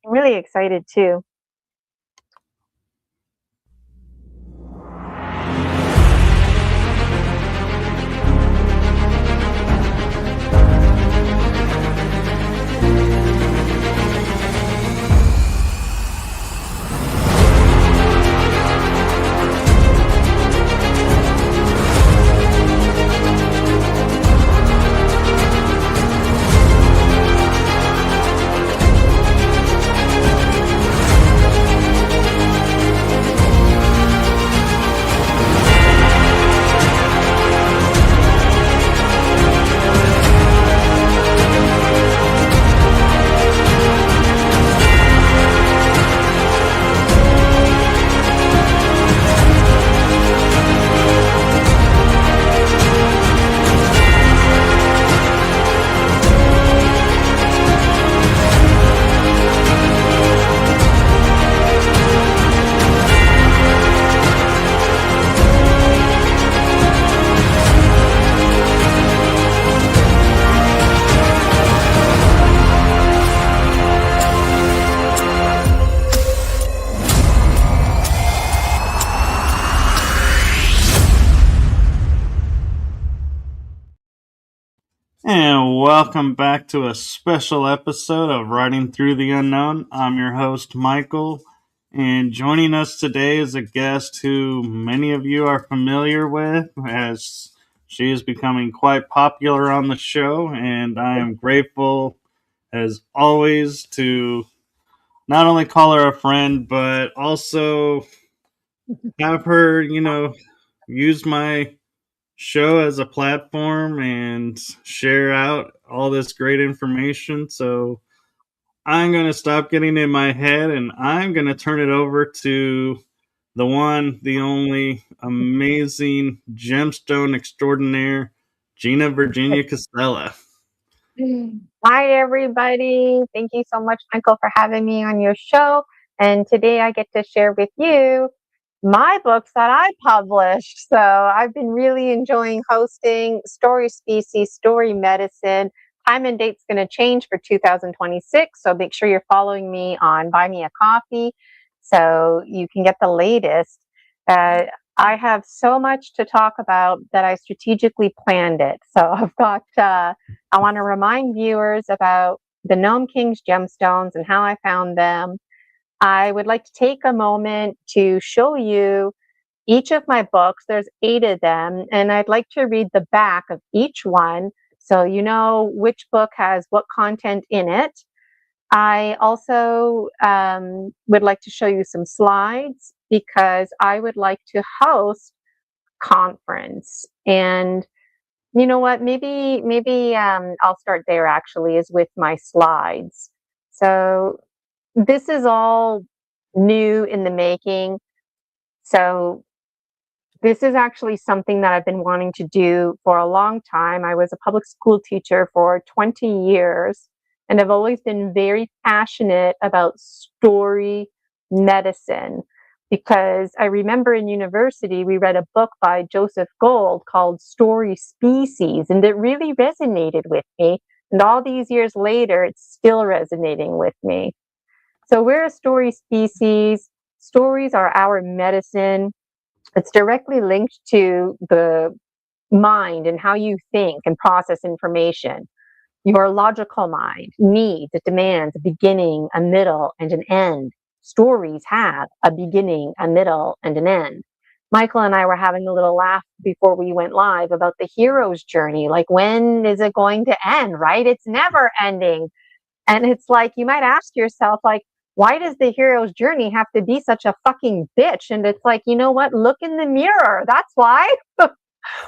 I'm really excited too. And welcome back to a special episode of Writing Through the Unknown. I'm your host, Michael, and joining us today is a guest who many of you are familiar with, as she is becoming quite popular on the show, and I am grateful, as always, to not only call her a friend, but also have her, use my show as a platform and share out all this great information. So I'm going to stop getting in my head and I'm going to turn it over to the one, the only amazing gemstone extraordinaire, Gina Virginia Casella. Hi, everybody. Thank you so much, Michael, for having me on your show. And today I get to share with you my books that I published. So I've been really enjoying hosting Story Species, Story Medicine. Time and date's going to change for 2026. So make sure you're following me on Buy Me a Coffee so you can get the latest. I have so much to talk about that I strategically planned it. So I've got, I want to remind viewers about the Gnome King's gemstones and how I found them. I would like to take a moment to show you each of my books. There's 8 of them, and I'd like to read the back of each one so you know which book has what content in it. I also would like to show you some slides because I would like to host conference. And you know what? Maybe I'll start there. Actually, is with my slides. So this is all new in the making. So this is actually something that I've been wanting to do for a long time. I was a public school teacher for 20 years, and I've always been very passionate about story medicine because I remember in university we read a book by Joseph Gold called Story Species, and it really resonated with me. And all these years later, it's still resonating with me. So we're a story species. Stories are our medicine. It's directly linked to the mind and how you think and process information. Your logical mind needs, it demands a beginning, a middle, and an end. Stories have a beginning, a middle, and an end. Michael and I were having a little laugh before we went live about the hero's journey. Like, when is it going to end, right? It's never ending. And it's like, you might ask yourself, like, why does the hero's journey have to be such a fucking bitch? And it's like, you know what? Look in the mirror. That's why.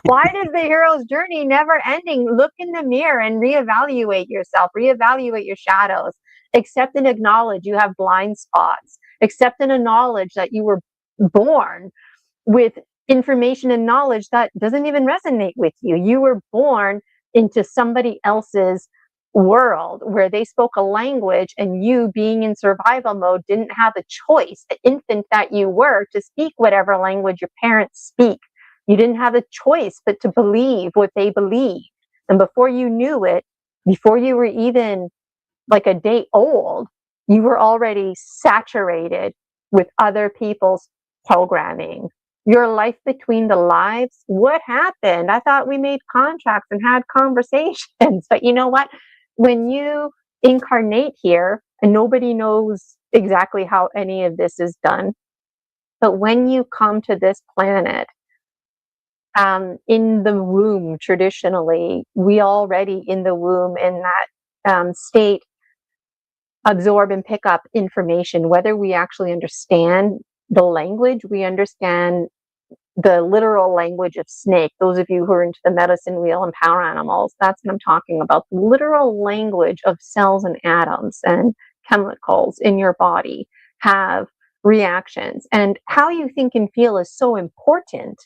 Why does the hero's journey never ending? Look in the mirror and reevaluate yourself, reevaluate your shadows, accept and acknowledge you have blind spots, accept and acknowledge that you were born with information and knowledge that doesn't even resonate with you. You were born into somebody else's world where they spoke a language, and you, being in survival mode, didn't have a choice, the infant that you were, to speak whatever language your parents speak. You didn't have a choice but to believe what they believed. And before you knew it, before you were even like a day old, You were already saturated with other people's programming. Your life between the lives, what happened? I thought we made contracts and had conversations. But you know what? When you incarnate here, and nobody knows exactly how any of this is done, but when you come to this planet, in the womb, traditionally, we already in the womb in that state absorb and pick up information, whether we actually understand the language, we understand the literal language of snake. Those of you who are into the medicine wheel and power animals, that's what I'm talking about. The literal language of cells and atoms and chemicals in your body have reactions. And how you think and feel is so important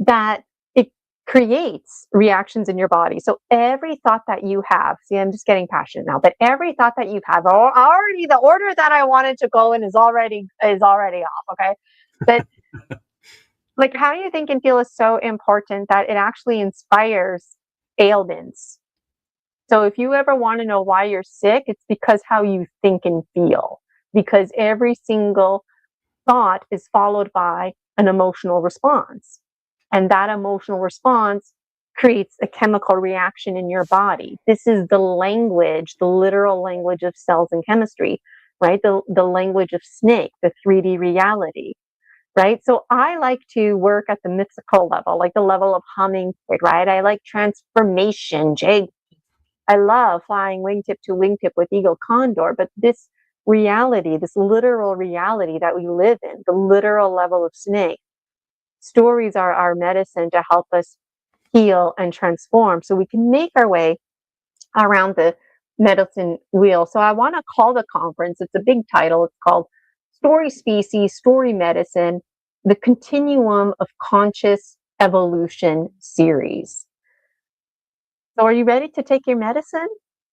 that it creates reactions in your body. So every thought that you have, see, I'm just getting passionate now, but every thought that you have, already the order that I wanted to go in is already off. Okay. But like how you think and feel is so important that it actually inspires ailments. So if you ever want to know why you're sick, it's because how you think and feel, because every single thought is followed by an emotional response. And that emotional response creates a chemical reaction in your body. This is the language, the literal language of cells and chemistry, right? The language of snake, the 3D reality, right? So I like to work at the mythical level, like the level of hummingbird, right? I like transformation, Jay. I love flying wingtip to wingtip with eagle condor, but this reality, this literal reality that we live in, the literal level of snake, stories are our medicine to help us heal and transform so we can make our way around the medicine wheel. So I want to call the conference, it's a big title, it's called Story Species, Story Medicine, the Continuum of Conscious Evolution Series. So are you ready to take your medicine?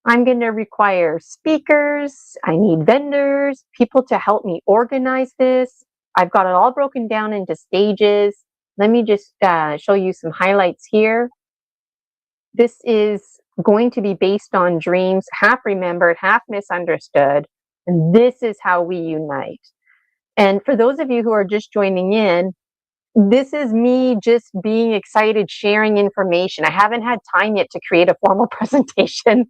I'm going to require speakers, I need vendors, people to help me organize this. I've got it all broken down into stages. Let me just show you some highlights here. This is going to be based on dreams, half remembered, half misunderstood. And this is how we unite. And for those of you who are just joining in, this is me just being excited, sharing information. I haven't had time yet to create a formal presentation,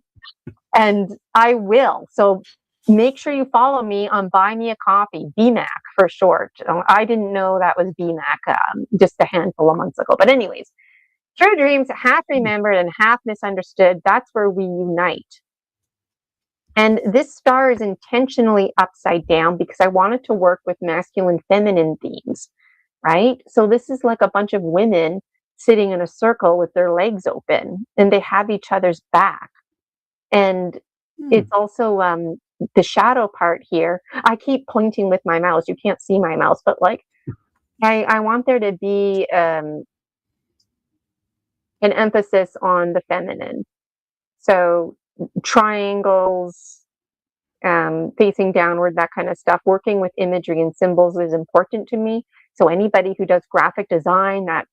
and I will. So make sure you follow me on Buy Me a Coffee, BMAC for short. I didn't know that was BMAC just a handful of months ago. But anyways, true dreams, half remembered and half misunderstood. That's where we unite. And this star is intentionally upside down because I wanted to work with masculine, feminine themes, right? So this is like a bunch of women sitting in a circle with their legs open and they have each other's back. And it's also the shadow part here. I keep pointing with my mouse. You can't see my mouse, but like I want there to be an emphasis on the feminine. So triangles, facing downward, that kind of stuff. Working with imagery and symbols is important to me. So anybody who does graphic design, that,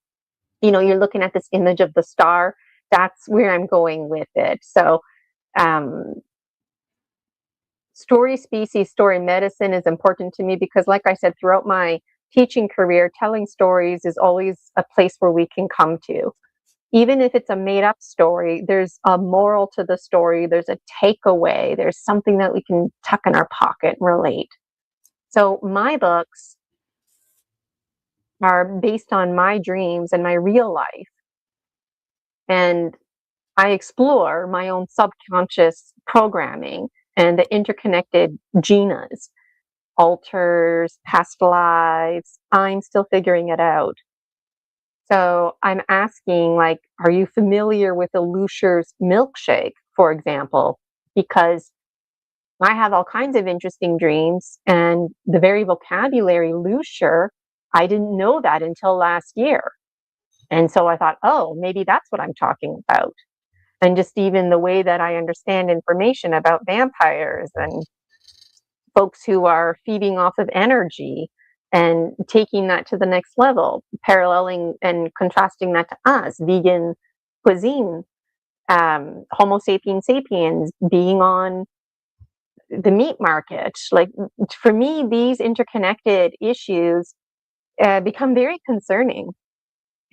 you know, you're looking at this image of the star, that's where I'm going with it. So story species, story medicine is important to me because, like I said, throughout my teaching career, telling stories is always a place where we can come to. Even if it's a made-up story, there's a moral to the story, there's a takeaway, there's something that we can tuck in our pocket and relate. So my books are based on my dreams and my real life. And I explore my own subconscious programming and the interconnected Ginas, alters, past lives. I'm still figuring it out. So I'm asking, like, are you familiar with a Lucer's milkshake, for example? Because I have all kinds of interesting dreams, and the very vocabulary Lucer, I didn't know that until last year. And so I thought, oh, maybe that's what I'm talking about. And just even the way that I understand information about vampires and folks who are feeding off of energy and taking that to the next level, paralleling and contrasting that to us, vegan cuisine, Homo sapiens sapiens being on the meat market. Like, for me, these interconnected issues become very concerning.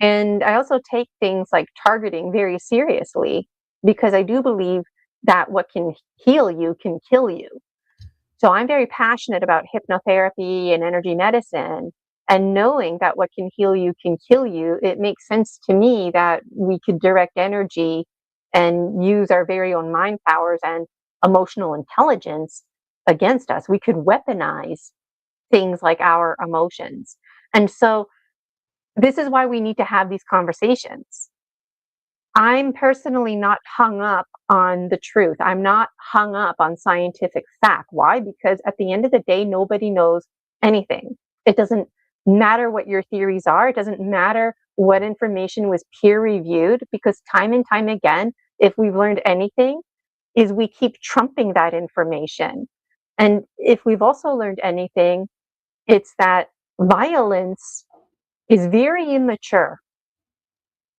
And I also take things like targeting very seriously, because I do believe that what can heal you can kill you. So I'm very passionate about hypnotherapy and energy medicine, and knowing that what can heal you can kill you. It makes sense to me that we could direct energy and use our very own mind powers and emotional intelligence against us. We could weaponize things like our emotions. And so this is why we need to have these conversations. I'm personally not hung up on the truth. I'm not hung up on scientific fact. Why? Because at the end of the day, nobody knows anything. It doesn't matter what your theories are. It doesn't matter what information was peer reviewed, because time and time again, if we've learned anything, is we keep trumping that information. And if we've also learned anything, it's that violence is very immature.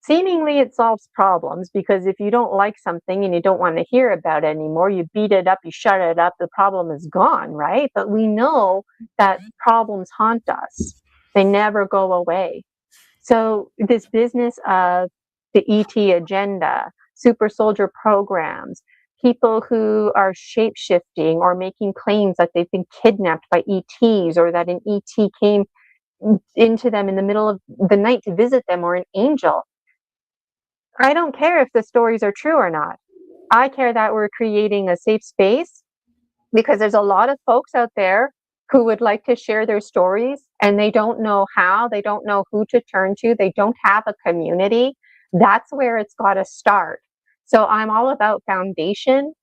Seemingly it solves problems, because if you don't like something and you don't want to hear about it anymore, you beat it up, you shut it up, the problem is gone, right? But we know that problems haunt us. They never go away. So this business of the ET agenda, super soldier programs, people who are shape-shifting or making claims that they've been kidnapped by ETs, or that an ET came into them in the middle of the night to visit them, or an angel. I don't care if the stories are true or not. I care that we're creating a safe space, because there's a lot of folks out there who would like to share their stories, and they don't know how, they don't know who to turn to, they don't have a community. That's where it's got to start. So I'm all about foundation.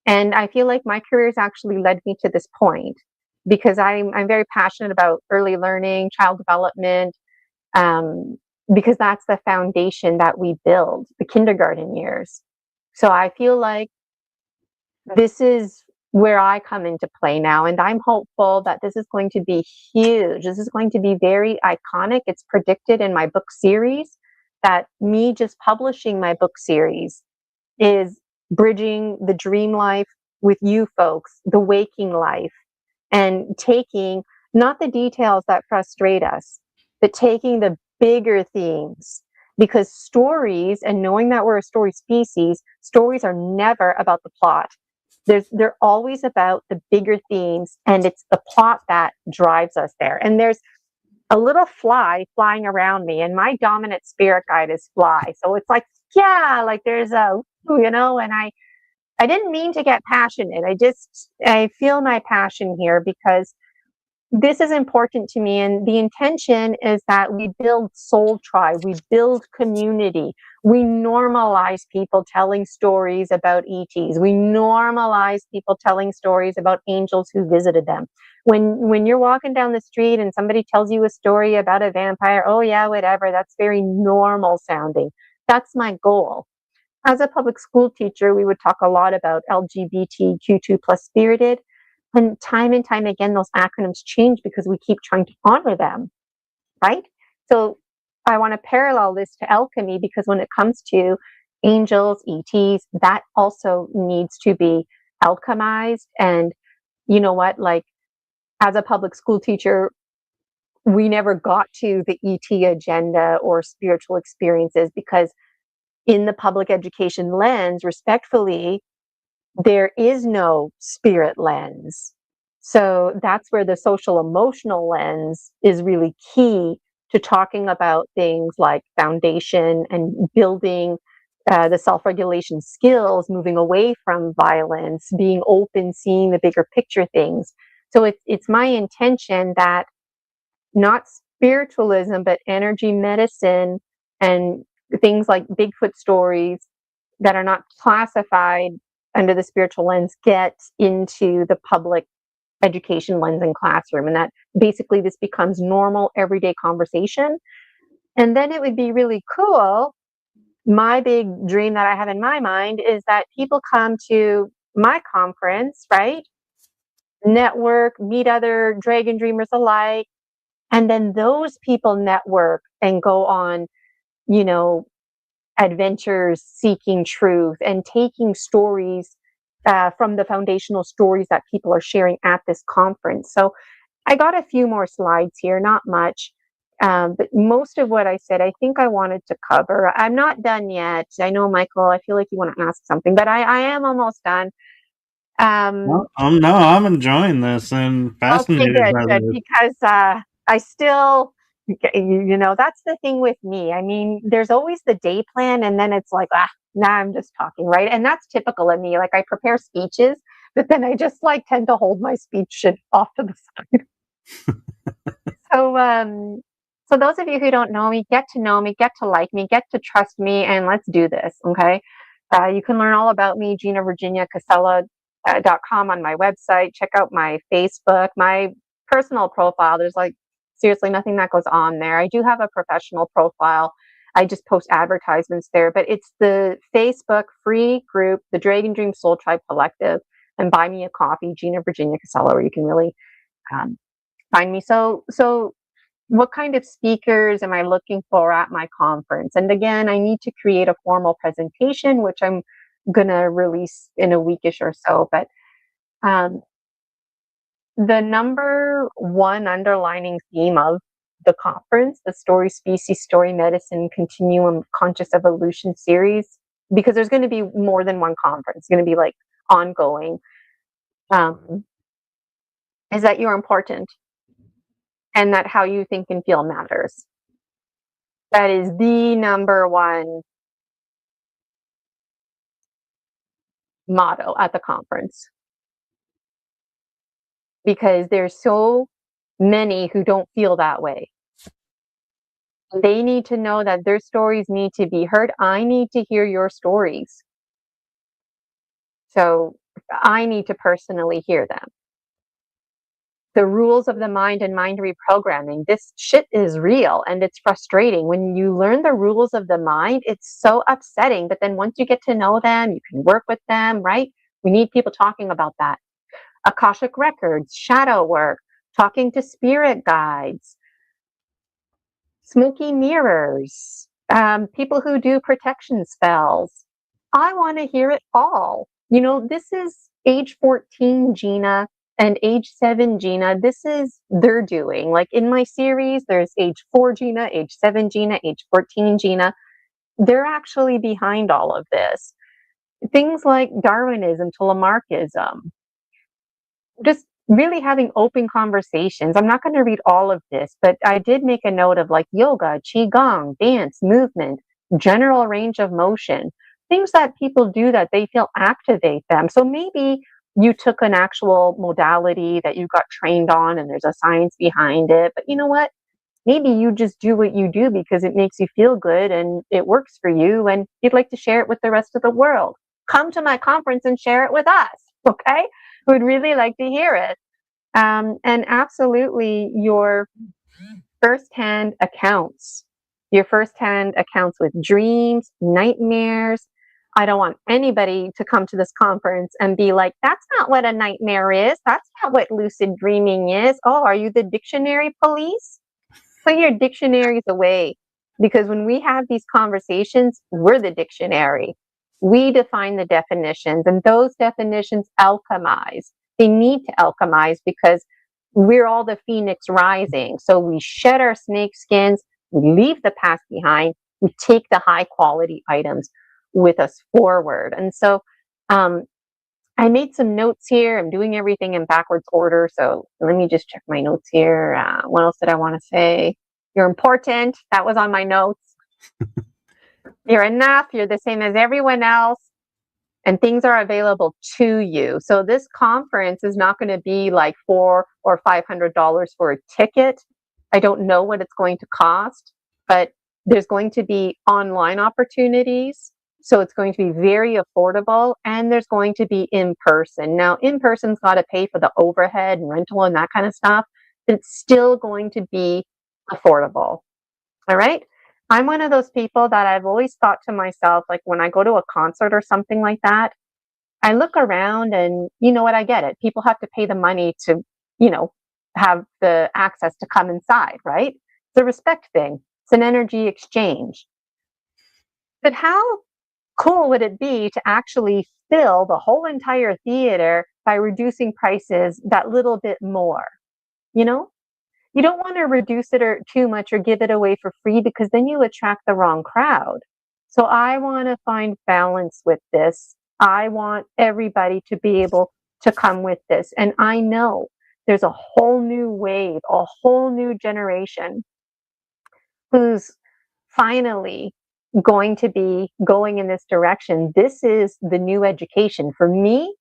And I feel like my career has actually led me to this point, because I'm very passionate about early learning, child development, because that's the foundation that we build, the kindergarten years. So I feel like this is where I come into play now, and I'm hopeful that this is going to be huge. This is going to be very iconic. It's predicted in my book series that me just publishing my book series is bridging the dream life with you folks, the waking life, and taking not the details that frustrate us, but taking the bigger themes. Because stories, and knowing that we're a story species, stories are never about the plot. They're always about the bigger themes, and it's the plot that drives us there. And there's a little fly flying around me, and my dominant spirit guide is fly. So it's like, yeah, like there's a, and I didn't mean to get passionate. I feel my passion here, because this is important to me. And the intention is that we build soul tribe, we build community, we normalize people telling stories about ETs, we normalize people telling stories about angels who visited them. When you're walking down the street and somebody tells you a story about a vampire, oh yeah, whatever, that's very normal sounding. That's my goal. As a public school teacher, we would talk a lot about LGBTQ2 plus spirited. And time again, those acronyms change because we keep trying to honor them, right? So I want to parallel this to alchemy, because when it comes to angels, ETs, that also needs to be alchemized. And you know what? Like, as a public school teacher, we never got to the ET agenda or spiritual experiences, because in the public education lens, respectfully, there is no spirit lens. So that's where the social emotional lens is really key to talking about things like foundation and building the self-regulation skills, moving away from violence, being open, seeing the bigger picture things. So it's my intention that not spiritualism, but energy medicine and things like Bigfoot stories that are not classified under the spiritual lens get into the public education lens and classroom, and that basically this becomes normal everyday conversation. And then it would be really cool. My big dream that I have in my mind is that people come to my conference, right? Network, meet other dragon dreamers alike, and then those people network and go on, you know, adventures seeking truth and taking stories from the foundational stories that people are sharing at this conference. So I got a few more slides here, not much. But most of what I said, I think I wanted to cover. I'm not done yet. I know, Michael, I feel like you want to ask something, but I am almost done. No, no, I'm enjoying this and Okay, fascinated good, by good, this. because I still, that's the thing with me. I mean, there's always the day plan, and then it's like, now I'm just talking, right? And that's typical of me. Like, I prepare speeches, but then I just like tend to hold my speech shit off to the side. So those of you who don't know me, get to like me, get to trust me, and let's do this, okay? You can learn all about me, Gina Virginia Casella. .com on my website. Check out my Facebook, my personal profile. There's like seriously nothing that goes on there. I do have a professional profile. I just post advertisements there, but it's the Facebook free group, the Dragon Dream Soul Tribe Collective, and Buy Me a Coffee, Gina Virginia Casella, where you can really find me. So what kind of speakers am I looking for at my conference? And again, I need to create a formal presentation, which I'm going to release in a weekish or so. But the number one underlining theme of the conference, the Story Species, Story Medicine Continuum Conscious Evolution series, because there's going to be more than one conference, it's going to be like ongoing, is that you're important and that how you think and feel matters. That is the number one motto at the conference, because there's so many who don't feel that way. They need to know that their stories need to be heard. I need to hear your stories. So I need to personally hear them. The rules of the mind and mind reprogramming. This shit is real and it's frustrating. When you learn the rules of the mind, it's so upsetting. But then once you get to know them, you can work with them, right? We need people talking about that. Akashic records, shadow work, talking to spirit guides, smoky mirrors, people who do protection spells. I want to hear it all. This is age 14 Gina and age 7 Gina. This is their doing. Like in my series, there's age 4 Gina, age 7 Gina, age 14 Gina. They're actually behind all of this. Things like Darwinism to Lamarckism. Just really having open conversations. I'm not going to read all of this, but I did make a note of like yoga, qigong, dance, movement, general range of motion, things that people do that they feel activate them. So maybe you took an actual modality that you got trained on and there's a science behind it, but you know what? Maybe you just do what you do because it makes you feel good and it works for you and you'd like to share it with the rest of the world. Come to my conference and share it with us, okay? Would really like to hear it. And absolutely your firsthand accounts, with dreams, nightmares. I don't want anybody to come to this conference and be like, that's not what a nightmare is. That's not what lucid dreaming is. Oh, are you the dictionary police? Put your dictionaries away, because when we have these conversations, we're the dictionary. We define the definitions, and those definitions alchemize. They need to alchemize because we're all the phoenix rising. So we shed our snake skins, we leave the past behind, we take the high quality items with us forward. And so I made some notes here. I'm doing everything in backwards order. So let me just check my notes here. What else did I want to say? You're important. That was on my notes. You're enough. You're the same as everyone else. And things are available to you. So this conference is not going to be like $400 or $500 for a ticket. I don't know what it's going to cost, but there's going to be online opportunities. So it's going to be very affordable, and there's going to be in person. Now, in person's got to pay for the overhead and rental and that kind of stuff, but it's still going to be affordable. All right. I'm one of those people that I've always thought to myself, like when I go to a concert or something like that, I look around and you know what, I get it. People have to pay the money to, have the access to come inside, right? It's a respect thing. It's an energy exchange. But how cool would it be to actually fill the whole entire theater by reducing prices that little bit more. You know, you don't want to reduce it or too much or give it away for free, because then you attract the wrong crowd. So I want to find balance with this. I want everybody to be able to come with this. And I know there's a whole new wave, a whole new generation who's finally going to be going in this direction. This is the new education. For me,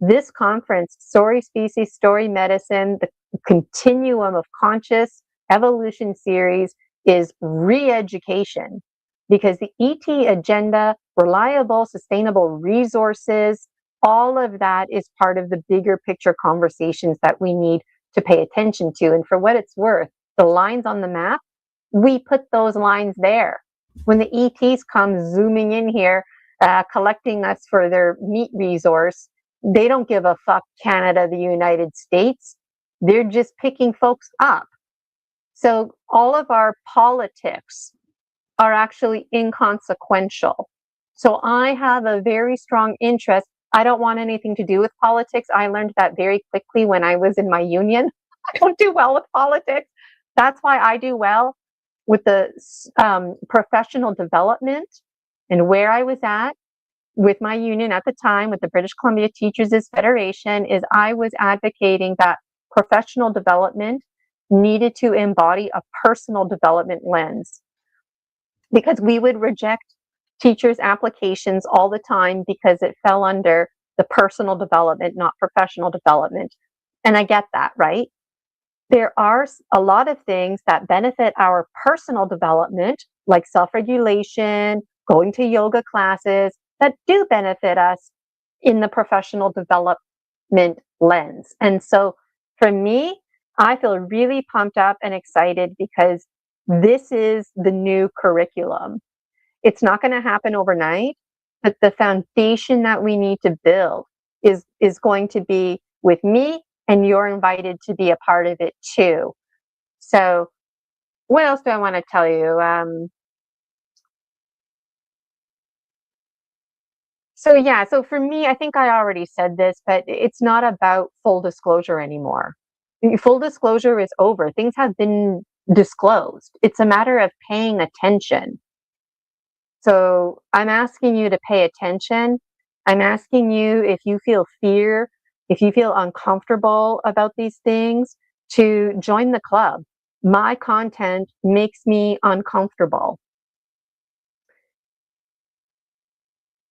this conference, Story Species, Story Medicine, the Continuum of Conscious Evolution series, is re-education, because the ET agenda, reliable, sustainable resources, all of that is part of the bigger picture conversations that we need to pay attention to. And for what it's worth, the lines on the map, we put those lines there. When the ETs come zooming in here, collecting us for their meat resource, they don't give a fuck Canada, the United States. They're just picking folks up. So all of our politics are actually inconsequential. So I have a very strong interest. I don't want anything to do with politics. I learned that very quickly when I was in my union. I don't do well with politics. That's why I do well with the professional development, and where I was at with my union at the time, with the British Columbia Teachers' Federation, is I was advocating that professional development needed to embody a personal development lens, because we would reject teachers' applications all the time because it fell under the personal development, not professional development. And I get that, right? There are a lot of things that benefit our personal development, like self-regulation, going to yoga classes, that do benefit us in the professional development lens. And so for me, I feel really pumped up and excited, because this is the new curriculum. It's not going to happen overnight, but the foundation that we need to build is going to be with me, and you're invited to be a part of it too. So what else do I want to tell you? So for me, I think I already said this, but it's not about full disclosure anymore. Full disclosure is over. Things have been disclosed. It's a matter of paying attention. So I'm asking you to pay attention. I'm asking you, if you feel fear, if you feel uncomfortable about these things, to join the club. My content makes me uncomfortable.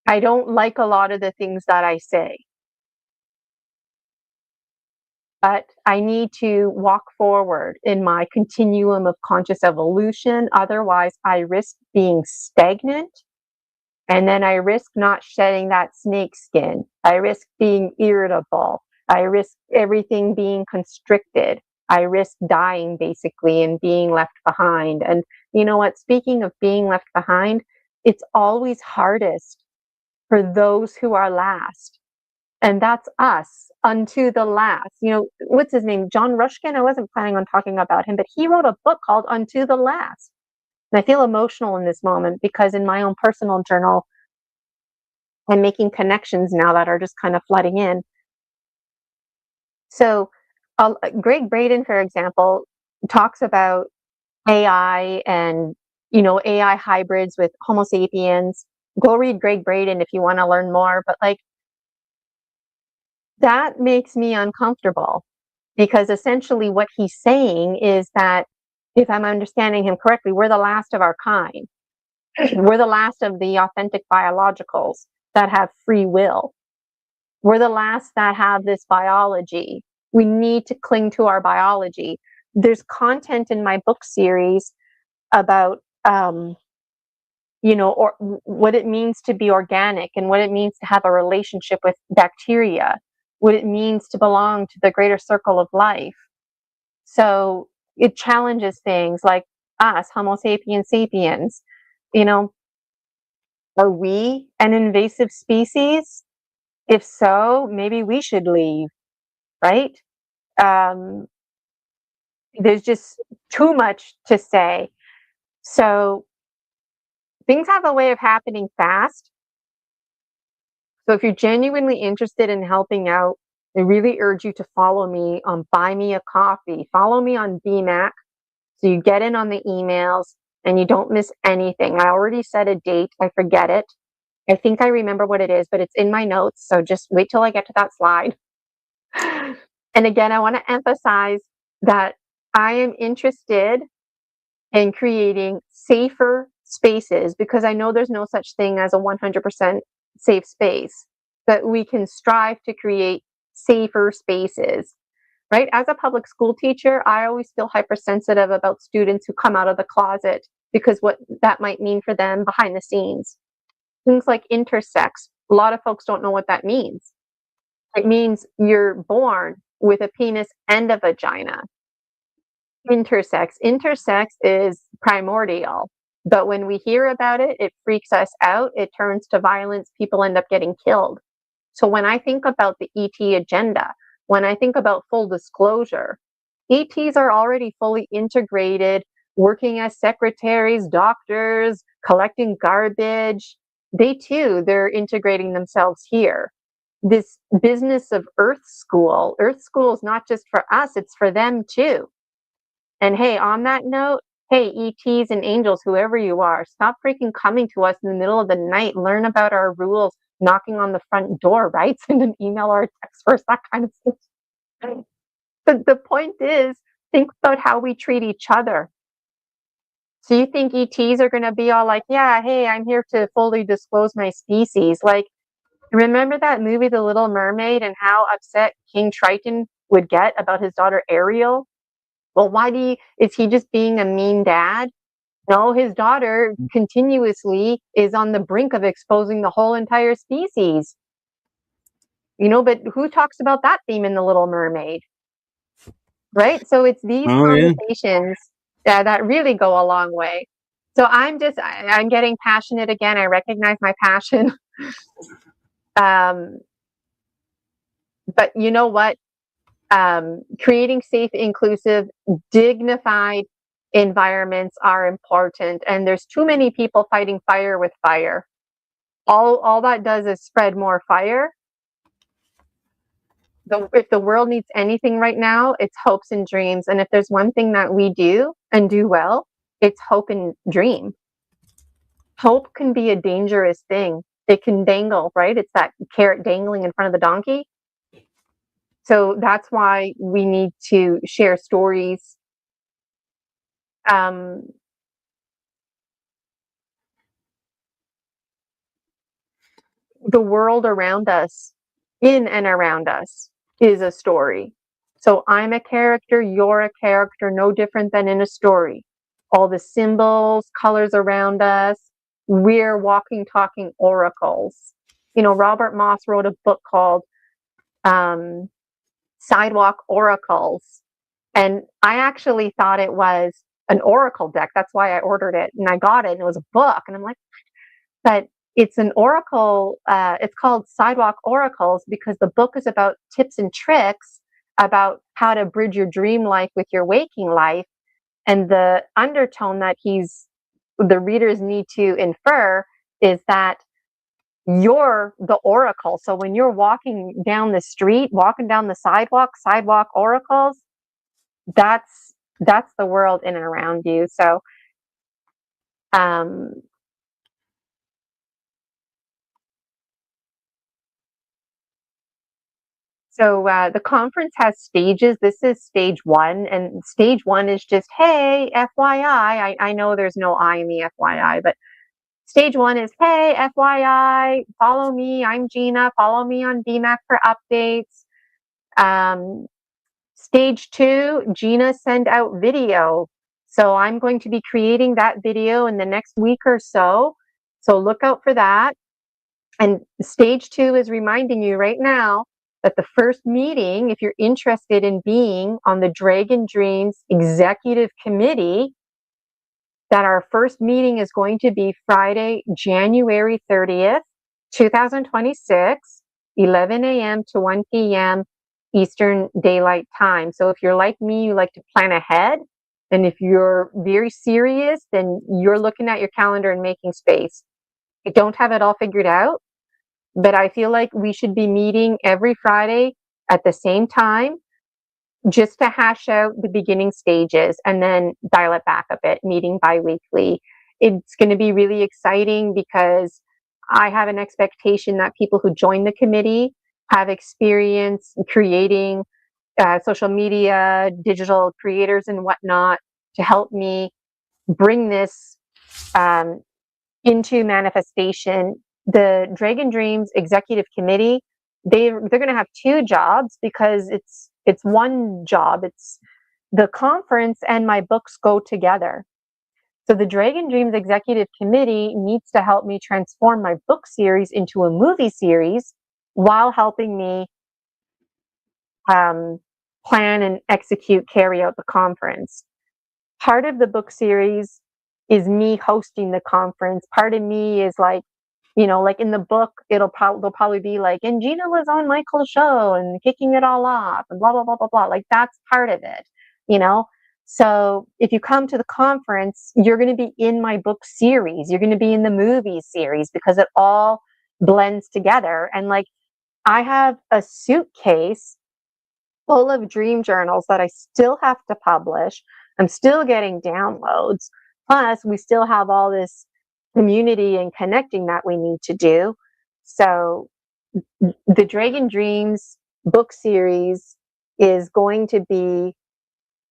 I don't like a lot of the things that I say, but I need to walk forward in my continuum of conscious evolution. Otherwise, I risk being stagnant. And then I risk not shedding that snake skin. I risk being irritable. I risk everything being constricted. I risk dying, basically, and being left behind. And you know what? Speaking of being left behind, it's always hardest for those who are last. And that's us, unto the last. You know, what's his name? John Ruskin? I wasn't planning on talking about him, but he wrote a book called Unto the Last. And I feel emotional in this moment, because in my own personal journal, I'm making connections now that are just kind of flooding in. So Greg Braden, for example, talks about AI and, AI hybrids with Homo sapiens. Go read Greg Braden if you want to learn more. But like, that makes me uncomfortable, because essentially what he's saying is that, if I'm understanding him correctly, we're the last of our kind. We're the last of the authentic biologicals that have free will. We're the last that have this biology. We need to cling to our biology. There's content in my book series about, or what it means to be organic, and what it means to have a relationship with bacteria, what it means to belong to the greater circle of life. So it challenges things like us, Homo sapiens sapiens. Are we an invasive species? If so, maybe we should leave, right? There's just too much to say. So things have a way of happening fast. So if you're genuinely interested in helping out, I really urge you to follow me on Buy Me a Coffee. Follow me on BMAC so you get in on the emails and you don't miss anything. I already set a date. I forget it. I think I remember what it is, but it's in my notes. So just wait till I get to that slide. And again, I want to emphasize that I am interested in creating safer spaces because I know there's no such thing as a 100% safe space, but we can strive to create safer spaces, right? As a public school teacher, I always feel hypersensitive about students who come out of the closet because what that might mean for them behind the scenes. Things like intersex, a lot of folks don't know what that means. It means you're born with a penis and a vagina. Intersex is primordial, but when we hear about it, it freaks us out. It turns to violence. People end up getting killed. So when I think about the ET agenda, when I think about full disclosure, ETs are already fully integrated, working as secretaries, doctors, collecting garbage. They're integrating themselves here. This business of Earth School is not just for us, it's for them too. And hey, on that note, hey, ETs and angels, whoever you are, stop freaking coming to us in the middle of the night. Learn about our rules, knocking on the front door, right? Send an email or a text first, that kind of stuff. The point is, think about how we treat each other. So you think ETs are going to be all like, yeah, hey, I'm here to fully disclose my species. Like, remember that movie, The Little Mermaid, and how upset King Triton would get about his daughter Ariel? Well, is he just being a mean dad? No, his daughter continuously is on the brink of exposing the whole entire species. But who talks about that theme in The Little Mermaid? Right? So it's these conversations that really go a long way. So I'm getting passionate again. I recognize my passion. But you know what? Creating safe, inclusive, dignified environments are important. And there's too many people fighting fire with fire. All that does is spread more fire. If the world needs anything right now, it's hopes and dreams. And if there's one thing that we do and do well, it's hope and dream. Hope can be a dangerous thing. It can dangle, right? It's that carrot dangling in front of the donkey. So that's why we need to share stories. The world around us, in and around us, is a story. So I'm a character, you're a character, no different than in a story. All the symbols, colors around us, we're walking, talking oracles. Robert Moss wrote a book called Sidewalk Oracles. And I actually thought it was an oracle deck. That's why I ordered it. And I got it, and it was a book. And I'm like, but it's an oracle. It's called Sidewalk Oracles because the book is about tips and tricks about how to bridge your dream life with your waking life. And the undertone that the readers need to infer is that you're the oracle. So when you're walking down the street, walking down the sidewalk oracles, that's the world in and around you. So the conference has stages. This is stage 1, and stage 1 is just, hey, FYI. I know there's no I in the FYI, but stage 1 is, hey, FYI, follow me. I'm Gina. Follow me on BMAC for updates. Stage 2, Gina send out video. So I'm going to be creating that video in the next week or so. So look out for that. And stage 2 is reminding you right now that the first meeting, if you're interested in being on the Dragon Dreams Executive Committee, that our first meeting is going to be Friday, January 30th, 2026, 11 a.m. to 1 p.m. Eastern Daylight Time. So if you're like me, you like to plan ahead. And if you're very serious, then you're looking at your calendar and making space. I don't have it all figured out, but I feel like we should be meeting every Friday at the same time just to hash out the beginning stages and then dial it back a bit, meeting bi-weekly. It's going to be really exciting because I have an expectation that people who join the committee have experience creating social media, digital creators and whatnot to help me bring this um, into manifestation. The Dragon Dreams Executive Committee, they're going to have two jobs because it's one job. It's the conference and my books go together. So the Dragon Dreams Executive Committee needs to help me transform my book series into a movie series while helping me plan and execute, carry out the conference. Part of the book series is me hosting the conference. Part of me is like, like in the book, they'll probably be like, and Gina was on Michael's show and kicking it all off and blah, blah, blah, blah, blah. Like that's part of it, you know? So if you come to the conference, you're going to be in my book series. You're going to be in the movie series because it all blends together. And like, I have a suitcase full of dream journals that I still have to publish. I'm still getting downloads. Plus, we still have all this community and connecting that we need to do. So, the Dragon Dreams book series is going to be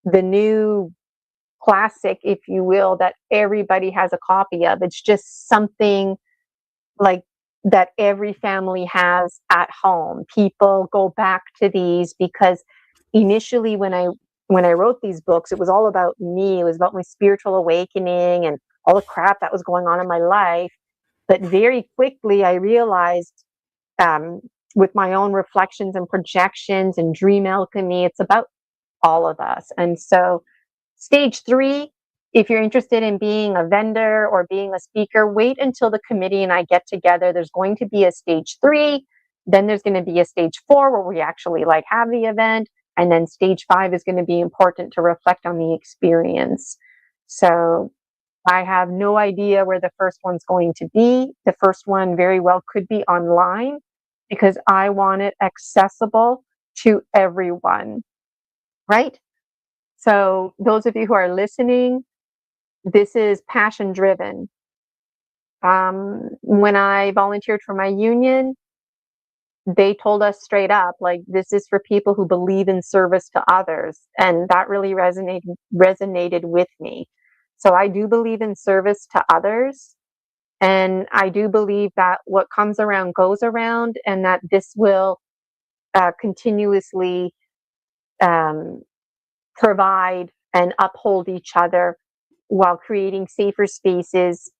the new classic, if you will, that everybody has a copy of. It's just something like that every family has at home. People go back to these because initially when I wrote these books, it was all about me. It was about my spiritual awakening and all the crap that was going on in my life. But very quickly I realized with my own reflections and projections and dream alchemy, it's about all of us. And so stage 3, if you're interested in being a vendor or being a speaker, wait until the committee and I get together. There's going to be a stage 3, then there's going to be a stage 4 where we actually like have the event, and then stage 5 is going to be important to reflect on the experience. So I have no idea where the first one's going to be. The first one very well could be online because I want it accessible to everyone, right? So those of you who are listening, this is passion driven. When I volunteered for my union, they told us straight up, like, this is for people who believe in service to others. And that really resonated with me. So I do believe in service to others. And I do believe that what comes around goes around, and that this will continuously provide and uphold each other while creating safer spaces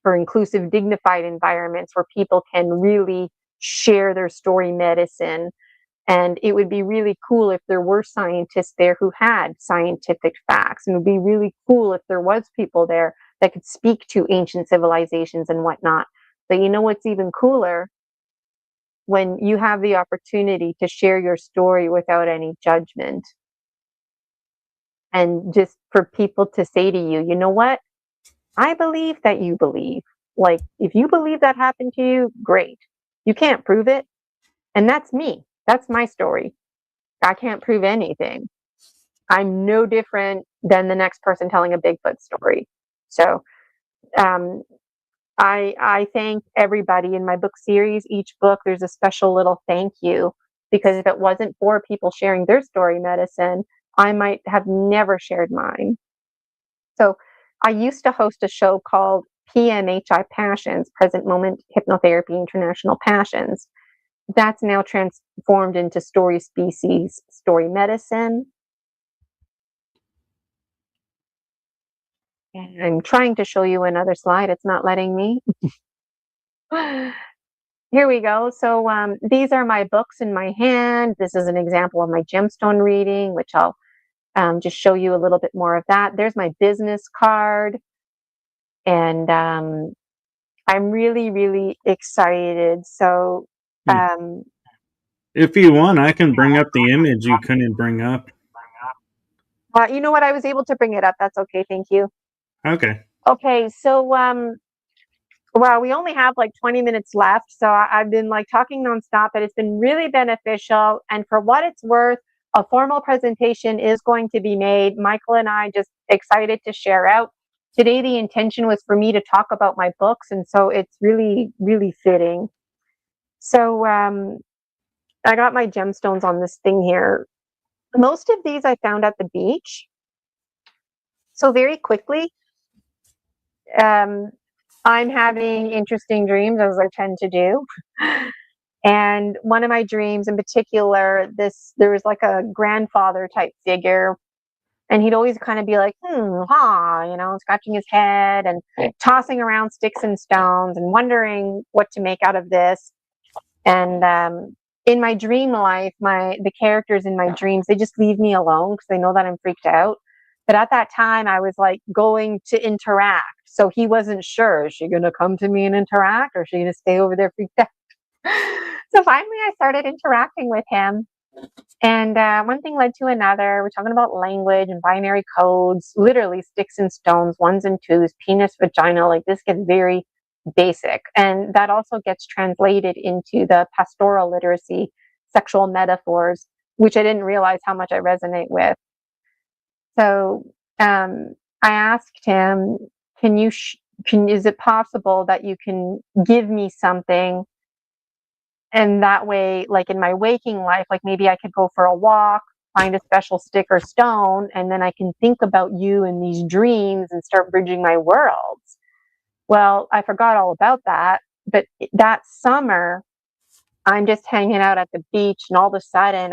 for inclusive, dignified environments where people can really share their story medicine. And it would be really cool if there were scientists there who had scientific facts. And it would be really cool if there was people there that could speak to ancient civilizations and whatnot. But you know what's even cooler? When you have the opportunity to share your story without any judgment. And just for people to say to you, you know what? I believe that you believe. Like, if you believe that happened to you, great. You can't prove it. And that's me. That's my story. I can't prove anything. I'm no different than the next person telling a Bigfoot story. So I thank everybody in my book series. Each book, there's a special little thank you, because if it wasn't for people sharing their story medicine, I might have never shared mine. So I used to host a show called PMHI Passions, Present Moment Hypnotherapy International Passions. That's now transformed into Story Species, Story Medicine. And I'm trying to show you another slide. It's not letting me. Here we go. So these are my books in my hand. This is an example of my gemstone reading, which I'll just show you a little bit more of that. There's my business card. And I'm really, really excited. So if you want, I can bring up the image you couldn't bring up. You know what? I was able to bring it up. That's okay. Thank you. Okay. Okay. So Well, we only have like 20 minutes left. So I've been like talking nonstop, but it's been really beneficial. And for what it's worth, a formal presentation is going to be made. Michael and I just excited to share out. Today, the intention was for me to talk about my books. And so it's really, really fitting. So I got my gemstones on this thing here. Most of these I found at the beach. So very quickly, um, I'm having interesting dreams, as I tend to do. And one of my dreams in particular, there was like a grandfather type figure, and he'd always kind of be like, scratching his head and tossing around sticks and stones and wondering what to make out of this. And in my dream life, the characters in my dreams, they just leave me alone because they know that I'm freaked out. But at that time, I was like going to interact. So he wasn't sure, is she going to come to me and interact, or is she going to stay over there freaked out? So finally, I started interacting with him. And one thing led to another. We're talking about language and binary codes, literally sticks and stones, ones and twos, penis, vagina. Like this gets very basic. And that also gets translated into the pastoral literacy, sexual metaphors, which I didn't realize how much I resonate with. So I asked him, is it possible that you can give me something? And that way, like in my waking life, like maybe I could go for a walk, find a special stick or stone, and then I can think about you in these dreams and start bridging my worlds. Well, I forgot all about that. But that summer, I'm just hanging out at the beach, and all of a sudden,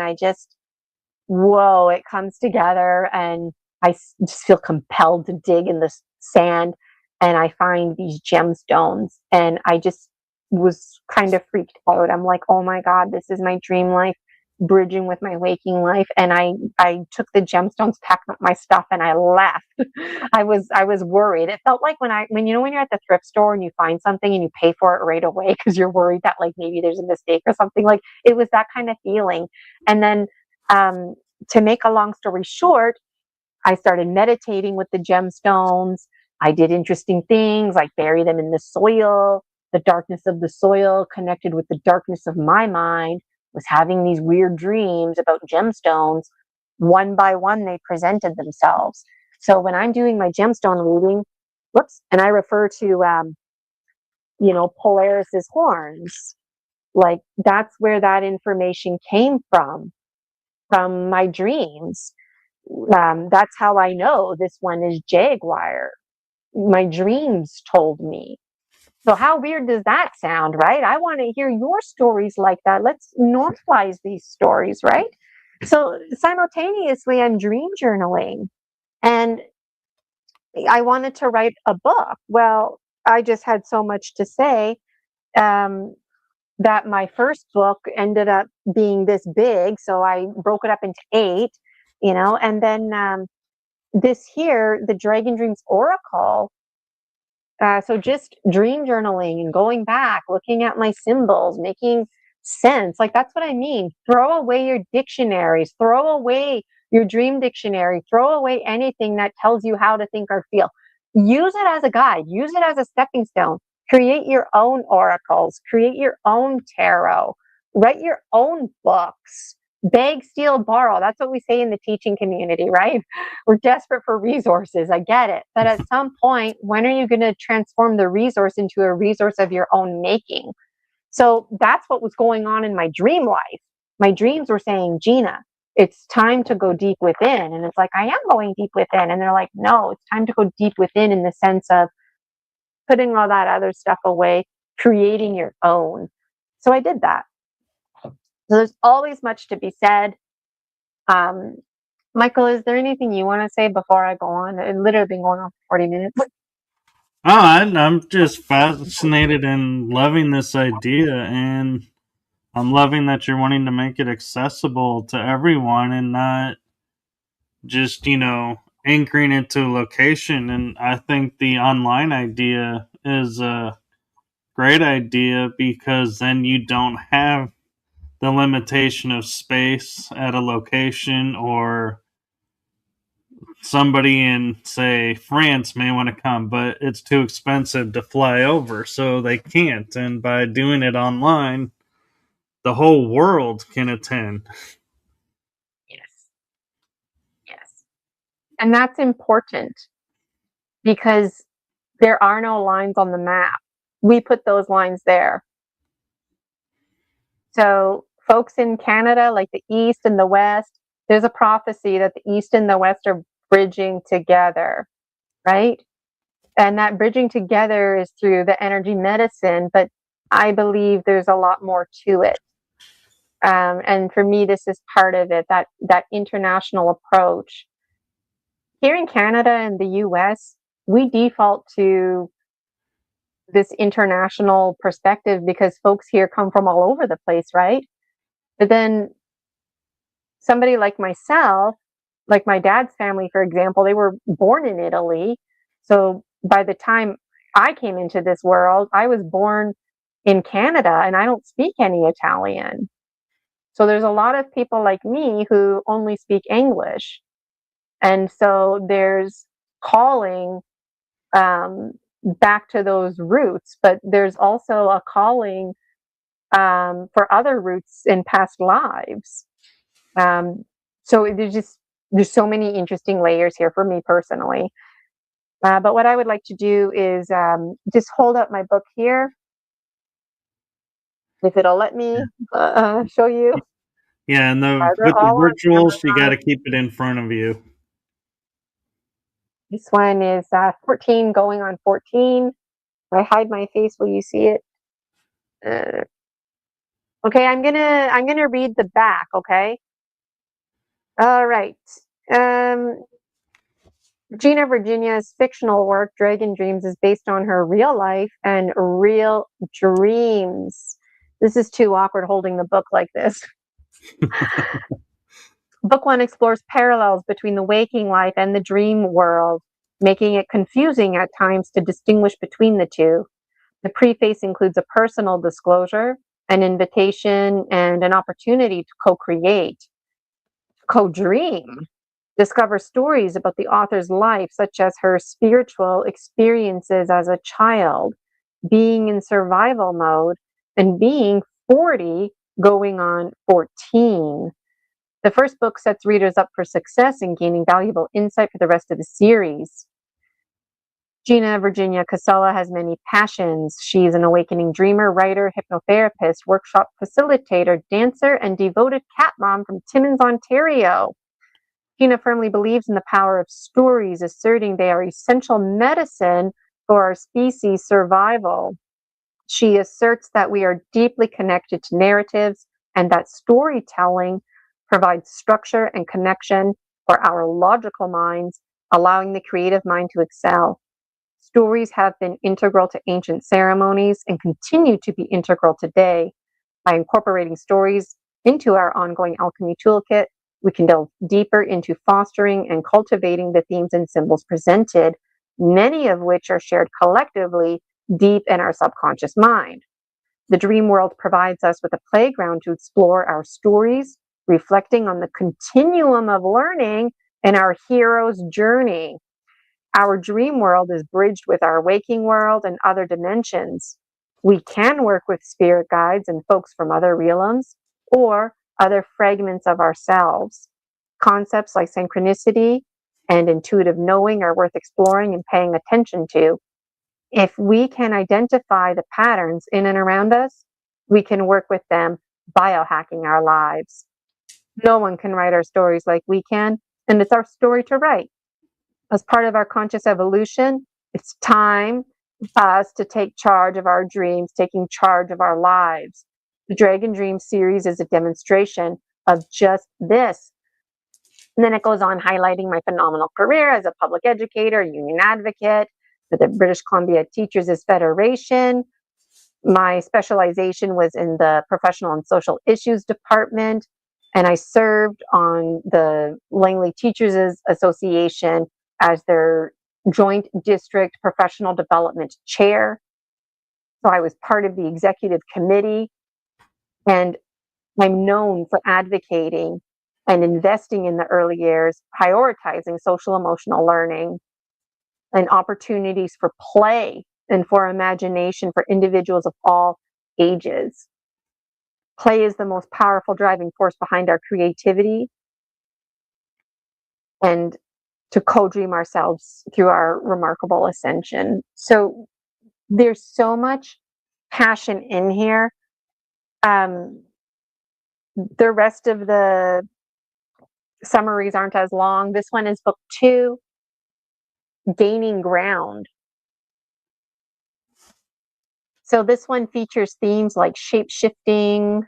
whoa, it comes together, and I just feel compelled to dig in the sand, and I find these gemstones, and I just was kind of freaked out. I'm like, oh my God, this is my dream life bridging with my waking life. And I took the gemstones, packed up my stuff, and I left. I was worried. It felt like when you're at the thrift store and you find something and you pay for it right away because you're worried that like maybe there's a mistake or something. Like it was that kind of feeling. And then to make a long story short, I started meditating with the gemstones. I did interesting things like bury them in the soil. The darkness of the soil connected with the darkness of my mind, was having these weird dreams about gemstones. One by one, they presented themselves. So when I'm doing my gemstone reading, and I refer to, Polaris's horns, like that's where that information came from my dreams. That's how I know this one is Jaguar. My dreams told me. So how weird does that sound, right? I want to hear your stories like that. Let's normalize these stories, right? So simultaneously, I'm dream journaling, and I wanted to write a book. Well, I just had so much to say that my first book ended up being this big. So I broke it up into 8, and then this here, the Dragon Dreams Oracle. So just dream journaling and going back, looking at my symbols, making sense. Like that's what I mean. Throw away your dictionaries, throw away your dream dictionary, throw away anything that tells you how to think or feel. Use it as a guide, use it as a stepping stone. Create your own oracles, create your own tarot, write your own books. Beg, steal, borrow. That's what we say in the teaching community, right? We're desperate for resources. I get it. But at some point, when are you going to transform the resource into a resource of your own making? So that's what was going on in my dream life. My dreams were saying, Gina, it's time to go deep within. And it's like, I am going deep within. And they're like, no, it's time to go deep within in the sense of putting all that other stuff away, creating your own. So I did that. So there's always much to be said. Michael, is there anything you want to say before I go on? It's literally been going on for 40 minutes. I'm just fascinated and loving this idea, and I'm loving that you're wanting to make it accessible to everyone and not just, anchoring it to a location. And I think the online idea is a great idea because then you don't have the limitation of space at a location or somebody in, say, France may want to come, but it's too expensive to fly over, so they can't. And by doing it online, the whole world can attend. Yes. Yes. And that's important because there are no lines on the map. We put those lines there. So folks in Canada, like the East and the West, there's a prophecy that the East and the West are bridging together, right? And that bridging together is through the energy medicine, but I believe there's a lot more to it. And for me, this is part of it, that international approach. Here in Canada and the US, we default to this international perspective because folks here come from all over the place, right? But then somebody like myself, like my dad's family, for example, they were born in Italy. So by the time I came into this world, I was born in Canada and I don't speak any Italian. So there's a lot of people like me who only speak English. And so there's calling back to those roots, but there's also a calling for other roots in past lives. So there's so many interesting layers here for me personally. But what I would like to do is just hold up my book here, if it'll let me show you. Yeah, and They're with the all on virtuals, you got Amazon. to keep it in front of you. This one is 14 going on 14. If I hide my face, will you see it? Okay, I'm gonna read the back, okay? All right. Gina Virginia's fictional work, Dragon Dreams, is based on her real life and real dreams. This is too awkward holding the book like this. Book one explores parallels between the waking life and the dream world, making it confusing at times to distinguish between the two. The preface includes a personal disclosure, an invitation, and an opportunity to co-create, co-dream. Discover stories about the author's life, such as her spiritual experiences as a child, being in survival mode, and being 40 going on 14. The first book sets readers up for success in gaining valuable insight for the rest of the series. Gina Virginia Casella has many passions. She's an awakening dreamer, writer, hypnotherapist, workshop facilitator, dancer, and devoted cat mom from Timmins, Ontario. Gina firmly believes in the power of stories, asserting they are essential medicine for our species' survival. She asserts that we are deeply connected to narratives and that storytelling provides structure and connection for our logical minds, allowing the creative mind to excel. Stories have been integral to ancient ceremonies and continue to be integral today. By incorporating stories into our ongoing alchemy toolkit, we can delve deeper into fostering and cultivating the themes and symbols presented, many of which are shared collectively deep in our subconscious mind. The dream world provides us with a playground to explore our stories, reflecting on the continuum of learning in our hero's journey. Our dream world is bridged with our waking world and other dimensions. We can work with spirit guides and folks from other realms or other fragments of ourselves. Concepts like synchronicity and intuitive knowing are worth exploring and paying attention to. If we can identify the patterns in and around us, we can work with them, biohacking our lives. No one can write our stories like we can, and it's our story to write. As part of our conscious evolution, it's time for us to take charge of our dreams, taking charge of our lives. The Dragon Dream series is a demonstration of just this. And then it goes on highlighting my phenomenal career as a public educator, union advocate for the British Columbia Teachers' Federation. My specialization was in the Professional and Social Issues Department, and I served on the Langley Teachers Association as their Joint District Professional Development Chair. So I was part of the executive committee, and I'm known for advocating and investing in the early years, prioritizing social emotional learning and opportunities for play and for imagination for individuals of all ages. Play is the most powerful driving force behind our creativity and to co-dream ourselves through our remarkable ascension. So there's so much passion in here. The rest of the summaries aren't as long. This one is book 2, Gaining Ground. So this one features themes like shape-shifting,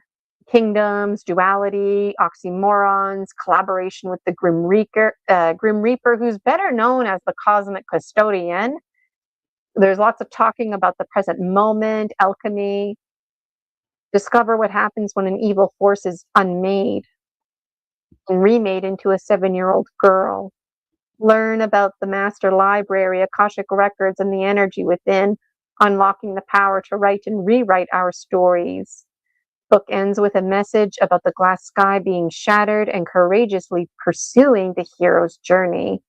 kingdoms, duality, oxymorons, collaboration with the Grim Reaper, who's better known as the Cosmic Custodian. There's lots of talking about the present moment, alchemy. Discover what happens when an evil force is unmade and remade into a 7-year-old girl. Learn about the master library, Akashic records, and the energy within, unlocking the power to write and rewrite our stories. Book ends with a message about the glass sky being shattered and courageously pursuing the hero's journey.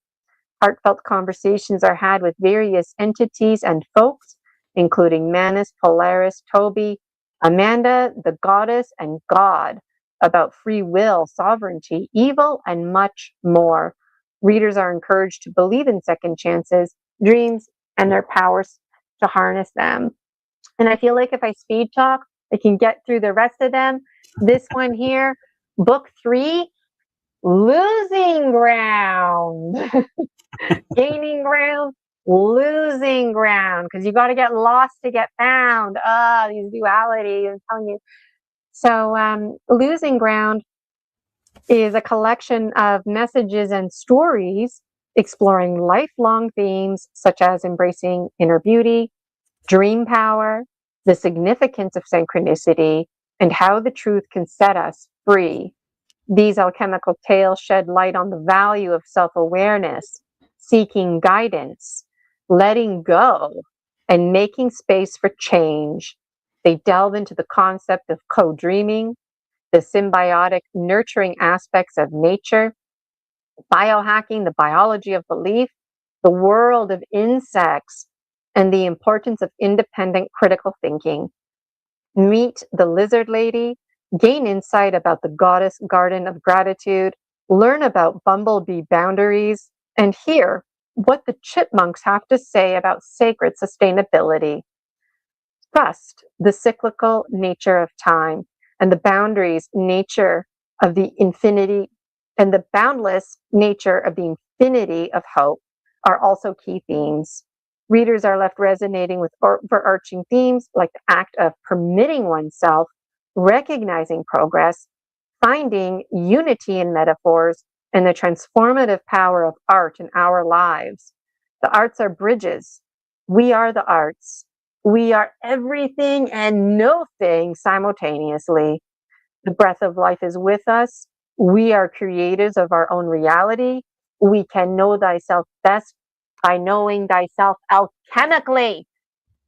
Heartfelt conversations are had with various entities and folks, including Manus, Polaris, Toby, Amanda, the goddess, and God, about free will, sovereignty, evil, and much more. Readers are encouraged to believe in second chances, dreams, and their powers to harness them. And I feel like if I speed talk, I can get through the rest of them. This one here, book 3, Losing Ground. Gaining ground, losing ground, because you got to get lost to get found. These dualities, I'm telling you. So Losing Ground is a collection of messages and stories exploring lifelong themes such as embracing inner beauty, dream power, the significance of synchronicity, and how the truth can set us free. These alchemical tales shed light on the value of self-awareness, seeking guidance, letting go, and making space for change. They delve into the concept of co-dreaming, the symbiotic nurturing aspects of nature, biohacking, the biology of belief, the world of insects, and the importance of independent critical thinking. Meet the lizard lady, gain insight about the goddess garden of gratitude, learn about bumblebee boundaries, and hear what the chipmunks have to say about sacred sustainability. Trust the cyclical nature of time and the boundaries nature of the infinity and the boundless nature of the infinity of hope are also key themes. Readers are left resonating with overarching themes like the act of permitting oneself, recognizing progress, finding unity in metaphors, and the transformative power of art in our lives. The arts are bridges. We are the arts. We are everything and no thing simultaneously. The breath of life is with us. We are creators of our own reality. We can know thyself best by knowing thyself alchemically,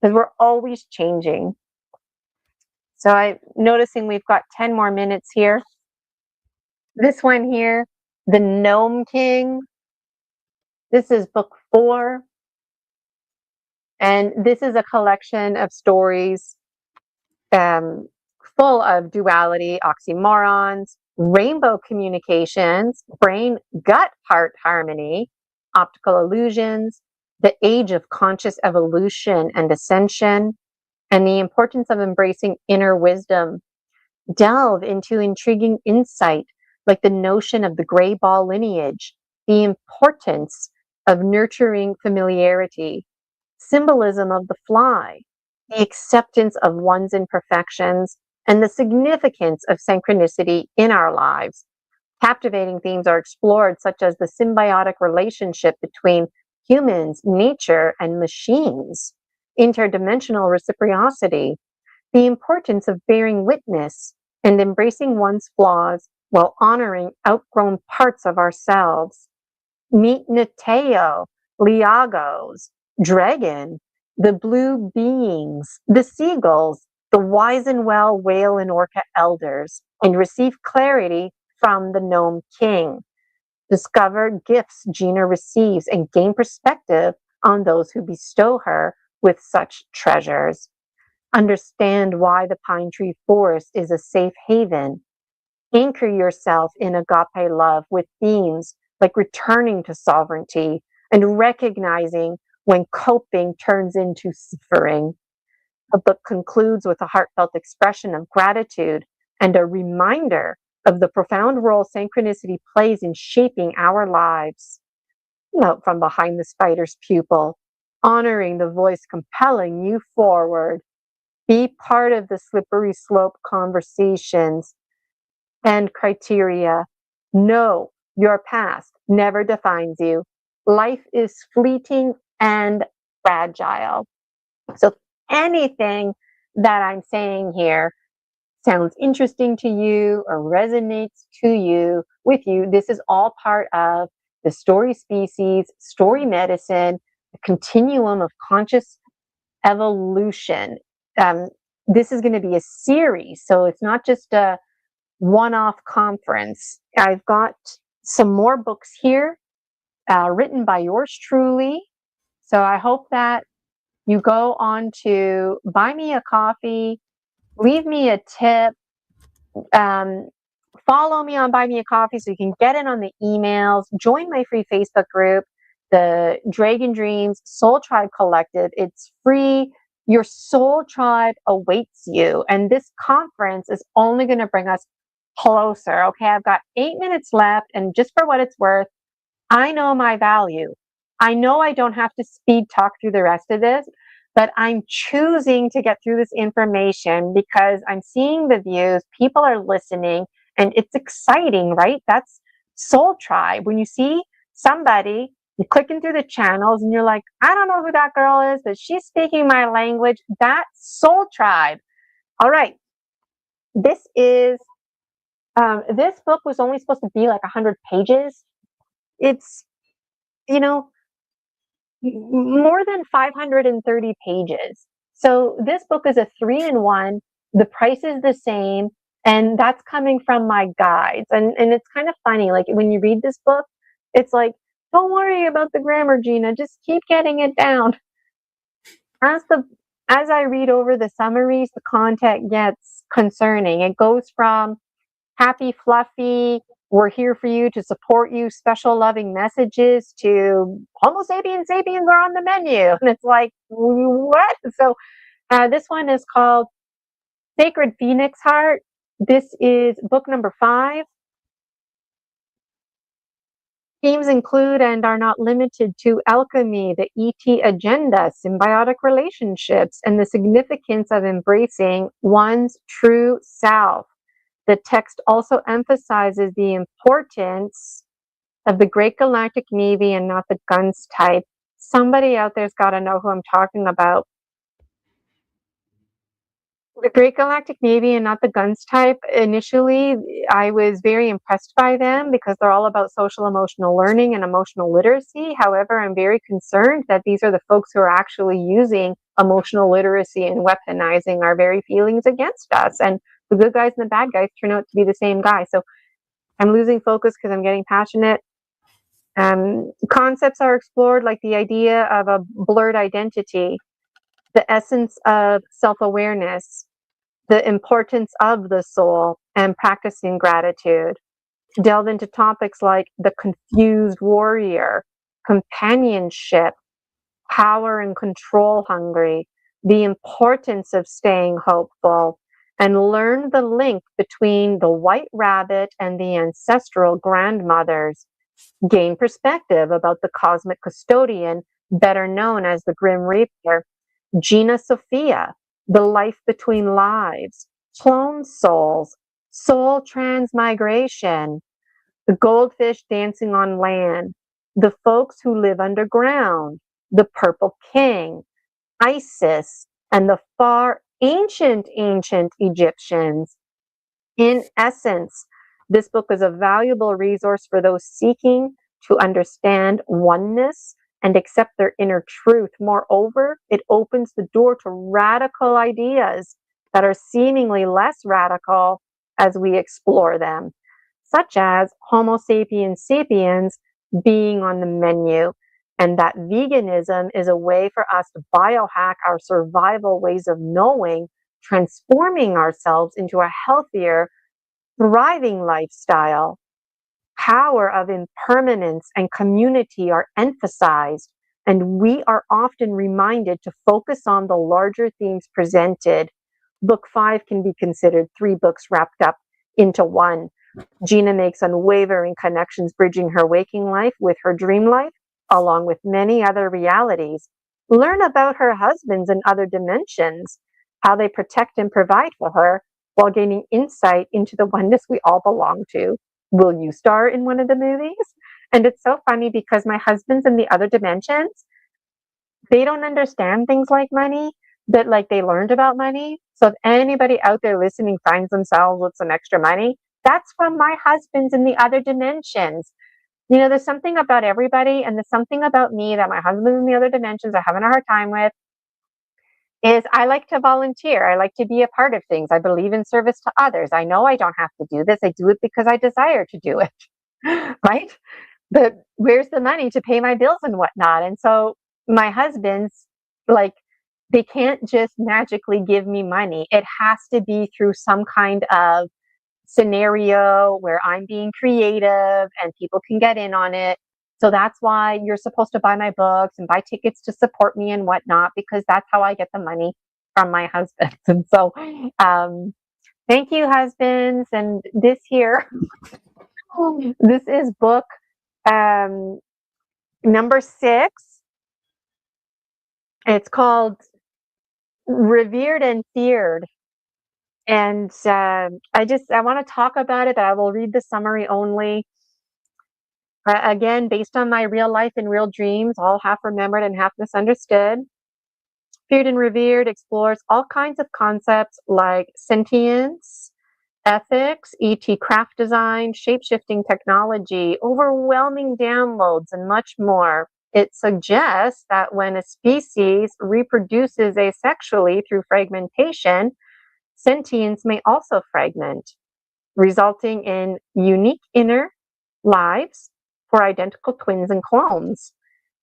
because we're always changing. So I'm noticing we've got 10 more minutes here. This one here, The Gnome King. This is book 4. And this is a collection of stories full of duality, oxymorons, rainbow communications, brain gut heart harmony, optical illusions, the age of conscious evolution and ascension, and the importance of embracing inner wisdom. Delve into intriguing insight like the notion of the gray ball lineage, the importance of nurturing familiarity, symbolism of the fly, the acceptance of one's imperfections, and the significance of synchronicity in our lives. Captivating themes are explored, such as the symbiotic relationship between humans, nature, and machines, interdimensional reciprocity, the importance of bearing witness and embracing one's flaws while honoring outgrown parts of ourselves. Meet Neteo, Liagos, Dragon, the blue beings, the seagulls, the wise and well whale and orca elders, and receive clarity from the Gnome King. Discover gifts Gina receives and gain perspective on those who bestow her with such treasures. Understand why the pine tree forest is a safe haven. Anchor yourself in agape love with themes like returning to sovereignty and recognizing when coping turns into suffering. The book concludes with a heartfelt expression of gratitude and a reminder of the profound role synchronicity plays in shaping our lives. Note from behind the spider's pupil, honoring the voice compelling you forward. Be part of the slippery slope conversations and criteria. Know your past never defines you. Life is fleeting and fragile. So, anything that I'm saying here sounds interesting to you or resonates to you with you, this is all part of the story species, story medicine, the continuum of conscious evolution. This is going to be a series, so it's not just a one-off conference. I've got some more books here written by yours truly. So I hope that you go on to buy me a coffee, leave me a tip, follow me on Buy Me a Coffee so you can get in on the emails, join my free Facebook group, the Dragon Dreams Soul Tribe Collective. It's free. Your soul tribe awaits you. And this conference is only going to bring us closer. Okay, I've got 8 minutes left. And just for what it's worth, I know my value. I know I don't have to speed talk through the rest of this, but I'm choosing to get through this information because I'm seeing the views, people are listening, and it's exciting, right? That's Soul Tribe. When you see somebody, you're clicking through the channels and you're like, I don't know who that girl is, but she's speaking my language. That's Soul Tribe. All right. This book was only supposed to be like 100 pages. It's, more than 530 pages. So this book is a 3-in-1. The price is the same. And that's coming from my guides. And it's kind of funny. Like when you read this book, it's like, don't worry about the grammar, Gina. Just keep getting it down. As I read over the summaries, the content gets concerning. It goes from happy, fluffy, we're here for you to support you, special loving messages to Homo sapiens are on the menu. And it's like, what? So this one is called Sacred Phoenix Heart. This is book number 5. Themes include and are not limited to alchemy, the ET agenda, symbiotic relationships, and the significance of embracing one's true self. The text also emphasizes the importance of the Great Galactic Navy and not the guns type. Somebody out there's got to know who I'm talking about. The Great Galactic Navy and not the guns type, initially, I was very impressed by them because they're all about social emotional learning and emotional literacy. However, I'm very concerned that these are the folks who are actually using emotional literacy and weaponizing our very feelings against us. And the good guys and the bad guys turn out to be the same guy. So I'm losing focus because I'm getting passionate. Concepts are explored like the idea of a blurred identity, the essence of self-awareness, the importance of the soul, and practicing gratitude. Delve into topics like the confused warrior, companionship, power and control hungry, the importance of staying hopeful, and learn the link between the white rabbit and the ancestral grandmothers. Gain perspective about the cosmic custodian, better known as the Grim Reaper, Gina Sophia, the life between lives, clone souls, soul transmigration, the goldfish dancing on land, the folks who live underground, the Purple King, Isis, and the far ancient Egyptians. In essence, this book is a valuable resource for those seeking to understand oneness and accept their inner truth. Moreover, it opens the door to radical ideas that are seemingly less radical as we explore them. such as Homo sapiens sapiens being on the menu, and that veganism is a way for us to biohack our survival ways of knowing, transforming ourselves into a healthier, thriving lifestyle. Power of impermanence and community are emphasized, and we are often reminded to focus on the larger themes presented. Book 5 can be considered 3 books wrapped up into one. Gina makes unwavering connections, bridging her waking life with her dream life, along with many other realities. Learn about her husbands in other dimensions, how they protect and provide for her, while gaining insight into the oneness we all belong to. Will you star in one of the movies? And it's so funny because my husband's in the other dimensions. They don't understand things like money, but like they learned about money. So if anybody out there listening finds themselves with some extra money, that's from my husband's in the other dimensions. You know, there's something about everybody, and there's something about me that my husband in the other dimensions are having a hard time with. Is I like to volunteer. I like to be a part of things. I believe in service to others. I know I don't have to do this. I do it because I desire to do it, right? But where's the money to pay my bills and whatnot? And so my husband's like, they can't just magically give me money. It has to be through some kind of scenario where I'm being creative and people can get in on it. So that's why you're supposed to buy my books and buy tickets to support me and whatnot, because that's how I get the money from my husband. And so, thank you, husbands. And this here, this is book number 6. It's called Revered and Feared. And I want to talk about it, but I will read the summary only. Again, based on my real life and real dreams, all half remembered and half misunderstood. Feared and Revered explores all kinds of concepts like sentience, ethics, ET craft design, shape-shifting technology, overwhelming downloads, and much more. It suggests that when a species reproduces asexually through fragmentation, sentience may also fragment, resulting in unique inner lives for identical twins and clones.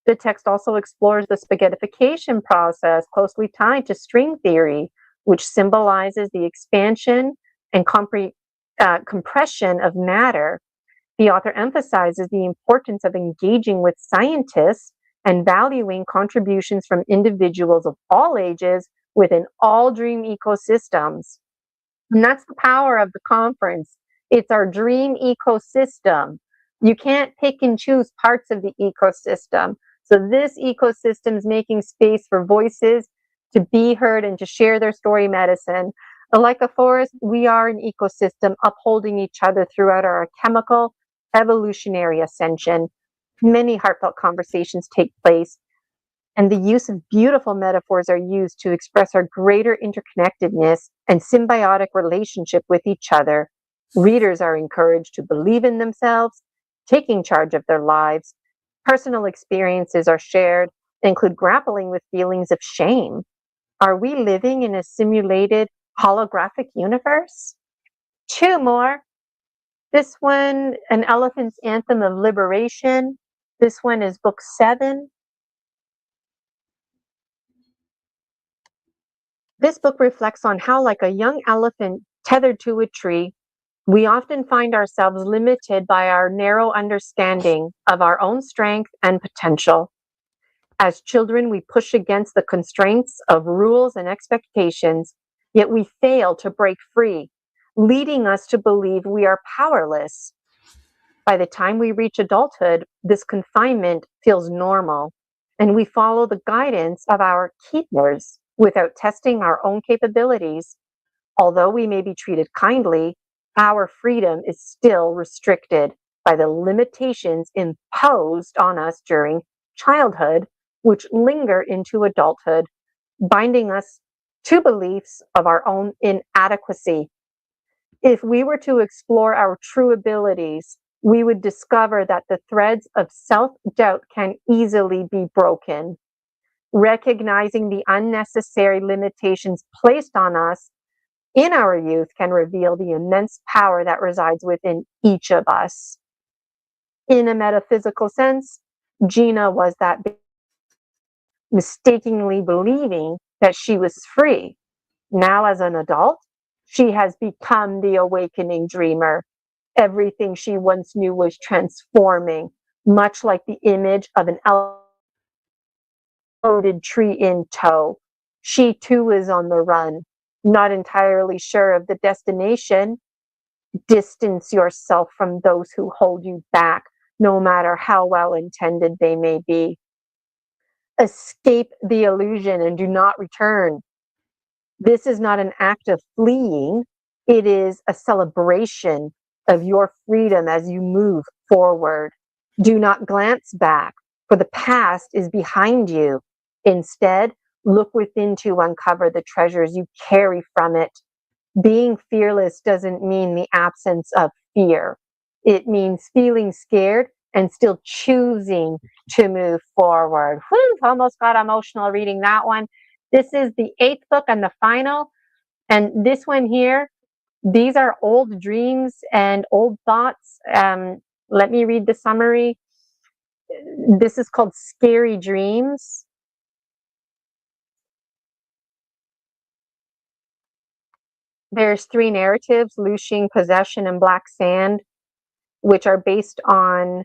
The text also explores the spaghettification process closely tied to string theory, which symbolizes the expansion and compression of matter. The author emphasizes the importance of engaging with scientists and valuing contributions from individuals of all ages within all dream ecosystems. And that's the power of the conference. It's our dream ecosystem. You can't pick and choose parts of the ecosystem. So this ecosystem is making space for voices to be heard and to share their story medicine. Like a forest, we are an ecosystem upholding each other throughout our chemical evolutionary ascension. Many heartfelt conversations take place, and the use of beautiful metaphors are used to express our greater interconnectedness and symbiotic relationship with each other. Readers are encouraged to believe in themselves, taking charge of their lives. Personal experiences are shared, include grappling with feelings of shame. Are we living in a simulated holographic universe? 2 more. This one, An Elephant's Anthem of Liberation. This one is book 7. This book reflects on how, like a young elephant tethered to a tree, we often find ourselves limited by our narrow understanding of our own strength and potential. As children, we push against the constraints of rules and expectations, yet we fail to break free, leading us to believe we are powerless. By the time we reach adulthood, this confinement feels normal, and we follow the guidance of our keepers without testing our own capabilities. Although we may be treated kindly, our freedom is still restricted by the limitations imposed on us during childhood, which linger into adulthood, binding us to beliefs of our own inadequacy. If we were to explore our true abilities, we would discover that the threads of self-doubt can easily be broken. Recognizing the unnecessary limitations placed on us in our youth can reveal the immense power that resides within each of us. In a metaphysical sense, Gina was that mistakenly believing that she was free. Now, as an adult, she has become the awakening dreamer. Everything she once knew was transforming, much like the image of an loaded tree in tow. She too is on the run, not entirely sure of the destination. Distance yourself from those who hold you back, no matter how well intended they may be. Escape the illusion and do not return. This is not an act of fleeing, it is a celebration of your freedom as you move forward. Do not glance back, for the past is behind you. Instead, look within to uncover the treasures you carry from it. Being fearless doesn't mean the absence of fear. It means feeling scared and still choosing to move forward. Whew, almost got emotional reading that one. This is the 8th book and the final. And this one here, these are old dreams and old thoughts. Let me read the summary. This is called Scary Dreams. There's 3 narratives, Lushing, Possession, and Black Sand, which are based on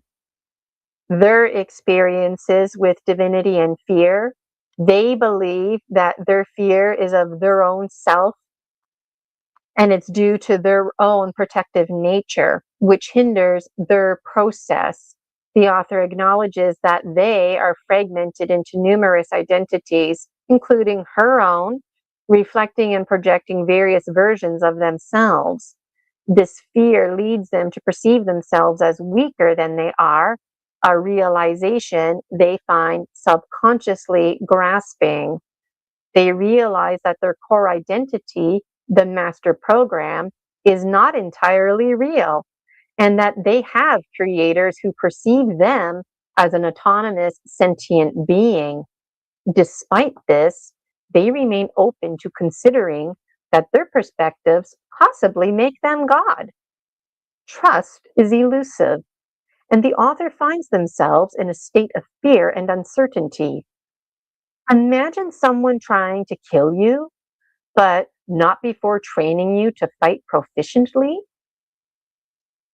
their experiences with divinity and fear. They believe that their fear is of their own self and it's due to their own protective nature, which hinders their process. The author acknowledges that they are fragmented into numerous identities, including her own, reflecting and projecting various versions of themselves. This fear leads them to perceive themselves as weaker than they are, a realization they find subconsciously grasping. They realize that their core identity, the master program, is not entirely real, and that they have creators who perceive them as an autonomous sentient being. Despite this, they remain open to considering that their perspectives possibly make them God. Trust is elusive, and the author finds themselves in a state of fear and uncertainty. Imagine someone trying to kill you, but not before training you to fight proficiently.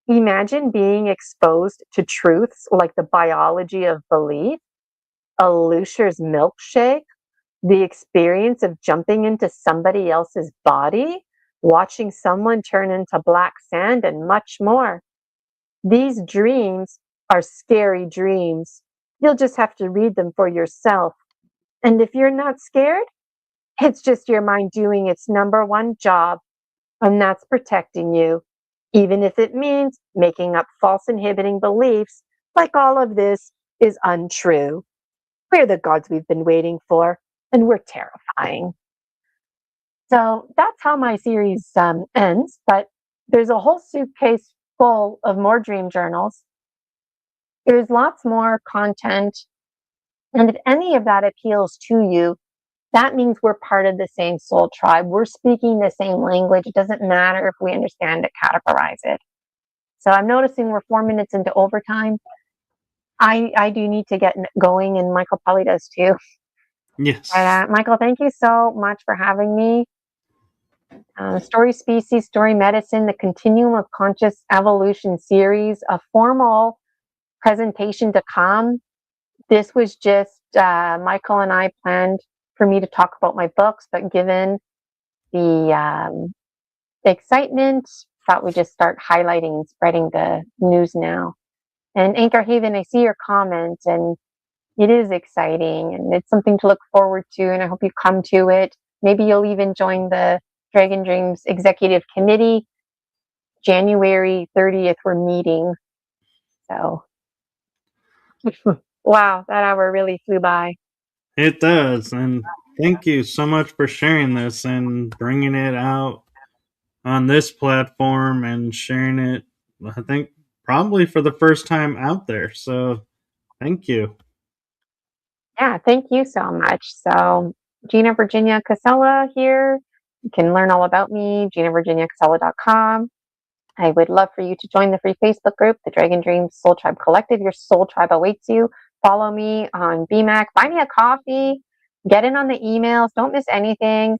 Imagine being exposed to truths like the biology of belief, a Lucer's milkshake, the experience of jumping into somebody else's body, watching someone turn into black sand, and much more. These dreams are scary dreams. You'll just have to read them for yourself. And if you're not scared, it's just your mind doing its number one job, and that's protecting you, even if it means making up false inhibiting beliefs like all of this is untrue. We're the gods we've been waiting for, and we're terrifying. So that's how my series ends, but there's a whole suitcase full of more dream journals. There's lots more content, and if any of that appeals to you, that means we're part of the same soul tribe. We're speaking the same language. It doesn't matter if we understand it, categorize it. So I'm noticing we're 4 minutes into overtime. I do need to get going, and Michael probably does too. Yes. But, Michael, thank you so much for having me. Story Species, Story Medicine, the Continuum of Conscious Evolution series, a formal presentation to come. This was just Michael and I planned for me to talk about my books, but given the excitement, thought we'd just start highlighting and spreading the news now. And Anchor Haven, I see your comment, and it is exciting, and it's something to look forward to, and I hope you come to it. Maybe you'll even join the Dragon Dreams Executive Committee. January 30th, we're meeting. So, wow, that hour really flew by. It does. And thank you so much for sharing this and bringing it out on this platform and sharing it, I think, probably for the first time out there. So thank you. Yeah, thank you so much. So, Gina Virginia Casella here. You can learn all about me, GinaVirginiaCasella.com. I would love for you to join the free Facebook group, the Dragon Dreams Soul Tribe Collective. Your soul tribe awaits you. Follow me on BMAC. Buy me a coffee. Get in on the emails. Don't miss anything.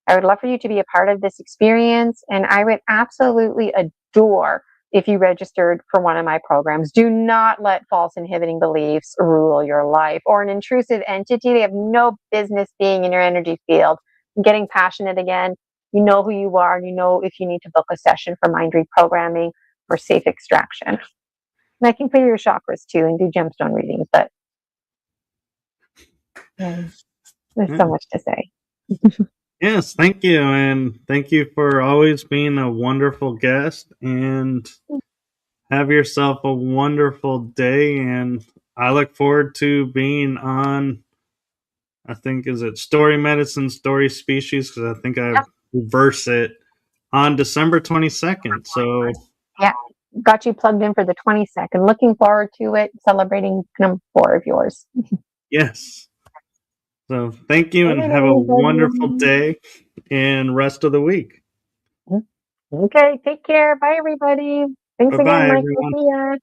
I would love for you to be a part of this experience. And I would absolutely adore if you registered for one of my programs. Do not let false inhibiting beliefs rule your life, or an intrusive entity. They have no business being in your energy field. I'm getting passionate again. You know who you are, and you know if you need to book a session for mind reprogramming or safe extraction. And I can clear your chakras too and do gemstone readings, but there's so much to say. Yes, thank you. And thank you for always being a wonderful guest. And have yourself a wonderful day. And I look forward to being on, I think, is it Story Medicine, Story Species? Because I think I reverse it on December 22nd. So, yeah, got you plugged in for the 22nd. Looking forward to it, celebrating number 4 of yours. yes. So, thank you and have a wonderful day and rest of the week. Okay, take care. Bye, everybody. Thanks Bye-bye, again, Michael. everyone. See ya.